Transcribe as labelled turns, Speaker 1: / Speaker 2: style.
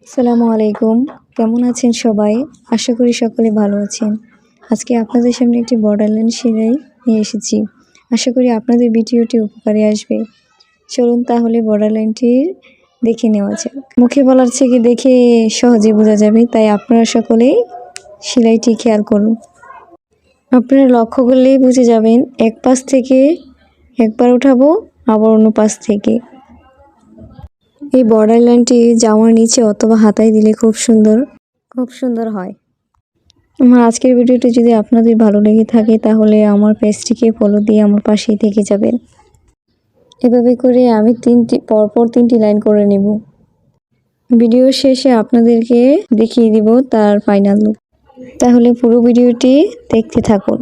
Speaker 1: আসসালামু আলাইকুম। কেমন আছেন সবাই? আশা করি সকলে ভালো আছেন। আজকে আপনাদের সামনে একটি বর্ডারলাইন সেলাই নিয়ে এসেছি। আশা করি আপনাদের ভিডিওটি উপকারে আসবে। চলুন তাহলে বর্ডারলাইনটি দেখে নেওয়া যাক। মুখে বলার থেকে দেখে সহজে বোঝা যাবে, তাই আপনারা সকলেই সেলাইটি খেয়াল করুন। আপনারা লক্ষ্য করলেই বুঝে যাবেন, এক পাশ থেকে একবার উঠাবো, আবার অন্য পাশ থেকে। এই বর্ডার লাইনটি জামার নিচে অথবা হাতায় দিলে খুব সুন্দর হয়। আমার আজকের ভিডিওটি যদি আপনাদের ভালো লেগে থাকে তাহলে আমার পেজটিকে ফলো দিয়ে আমার পাশেই থেকে যাবেন। এভাবে করে আমি পরপর তিনটি লাইন করে নেব। ভিডিও শেষে আপনাদেরকে দেখিয়ে দিব তার ফাইনাল লুক। তাহলে পুরো ভিডিওটি দেখতে থাকুন।